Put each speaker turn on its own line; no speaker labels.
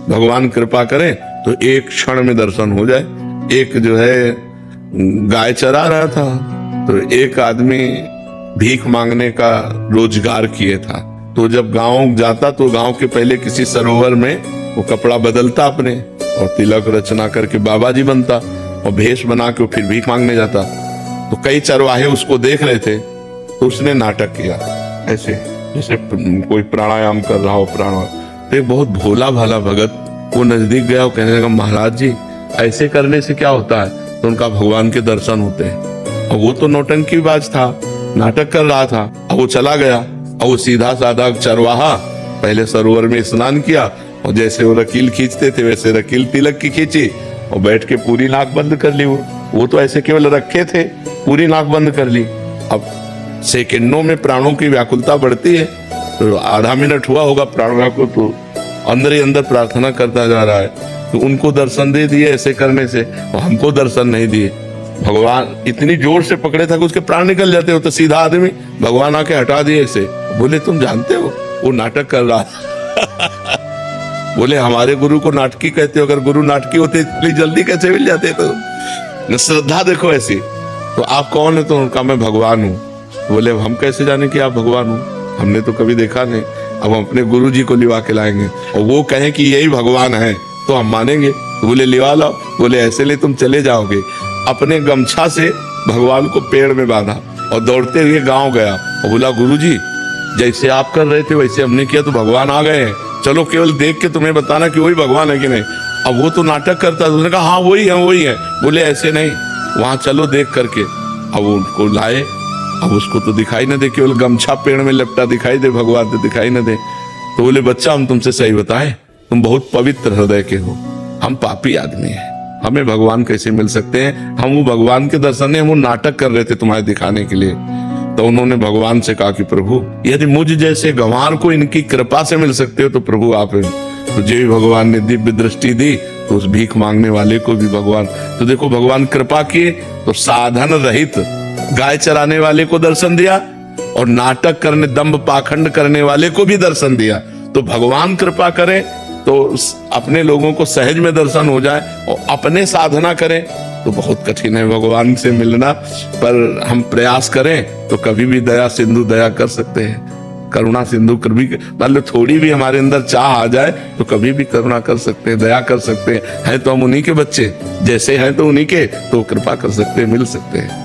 भगवान कृपा करे तो एक क्षण में दर्शन हो जाए। एक जो है गाय चरा रहा था, तो एक आदमी भीख मांगने का रोजगार किए था, तो जब गांव जाता तो गांव के पहले किसी सरोवर में वो कपड़ा बदलता अपने और तिलक रचना करके बाबा जी बनता और भेष बना के फिर भीख मांगने जाता। तो कई चरवाहे उसको देख रहे थे, तो उसने नाटक किया ऐसे जैसे कोई प्राणायाम कर रहा हो, प्राणायाम। तो एक बहुत भोला भाला भगत वो नजदीक गया और कहने लगा, महाराज जी ऐसे करने से क्या होता है? तो उनका भगवान के दर्शन होते हैं। और वो तो नौटंकीबाज था, नाटक कर रहा था। अब वो चला गया और वो सीधा साधा चरवाहा पहले सरोवर में स्नान किया और जैसे वो रकील खींचते थे वैसे रकील तिलक की खींची और बैठ के पूरी नाक बंद कर ली। वो तो ऐसे केवल रखे थे, पूरी नाक बंद कर ली। अब सेकंडों में प्राणों की व्याकुलता बढ़ती है, तो आधा मिनट हुआ होगा प्राण व्याकुल, तो अंदर ही अंदर प्रार्थना करता जा रहा है। तो उनको दर्शन दे दिए ऐसे करने से, और हमको दर्शन नहीं दिए। भगवान इतनी जोर से पकड़े था कि उसके प्राण निकल जाते हो। तो सीधा आदमी भगवान आके हटा दिए ऐसे, बोले तुम जानते हो वो नाटक कर रहा बोले हमारे गुरु को नाटकी कहते हो, अगर गुरु नाटकी होते इतनी जल्दी कैसे मिल जाते? तो श्रद्धा देखो ऐसी। तो आप कौन है? तो उनका मैं भगवान हूँ। बोले हम कैसे जाने कि आप भगवान हो, हमने तो कभी देखा नहीं। अब हम अपने गुरु जी को लिवा के लाएंगे और वो कहें कि यही भगवान है तो हम मानेंगे। तो बोले लिवा लाओ। बोले ऐसे ले तुम चले जाओगे। अपने गमछा से भगवान को पेड़ में बांधा और दौड़ते हुए गांव गया और बोला, गुरु जी जैसे आप कर रहे थे वैसे हमने किया तो भगवान आ गए हैं, चलो केवल देख के तुम्हें बताना कि वही भगवान है कि नहीं। अब वो तो नाटक करता था, उसने कहा हाँ वही है वही है। बोले ऐसे नहीं, वहां चलो देख करके। अब उनको लाए, अब उसको तो दिखाई न दे, केवल गमछा पेड़ में लपटा दिखाई दे, भगवान तो दिखाई न दे। तो बोले बच्चा हम तुमसे सही बताएं, तुम बहुत पवित्र हृदय के हो, हम पापी आदमी हैं, हमें भगवान कैसे मिल सकते हैं? हम वो भगवान के दर्शन नहीं, हम वो नाटक कर रहे थे तुम्हारे दिखाने के लिए। तो उन्होंने भगवान से कहा कि प्रभु यदि मुझ जैसे गंवार को इनकी कृपा से मिल सकते हो तो प्रभु आप हैं। तो जो भी भगवान ने दिव्य दृष्टि दी तो उस भीख मांगने वाले को भी भगवान, तो देखो भगवान कृपा किए तो साधन रहित गाय चराने वाले को दर्शन दिया और नाटक करने दंभ पाखंड करने वाले को भी दर्शन दिया। तो भगवान कृपा करे तो अपने लोगों को सहज में दर्शन हो जाए, और अपने साधना करें तो बहुत कठिन है भगवान से मिलना। पर हम प्रयास करें तो कभी भी दया सिंधु दया कर सकते हैं, करुणा सिंधु कभी मान लो थोड़ी भी हमारे अंदर चाह आ जाए तो कभी भी करुणा कर सकते हैं, दया कर सकते हैं। तो हम उन्हीं के बच्चे, जैसे हैं तो उन्हीं के, तो कृपा कर सकते हैं, मिल सकते हैं।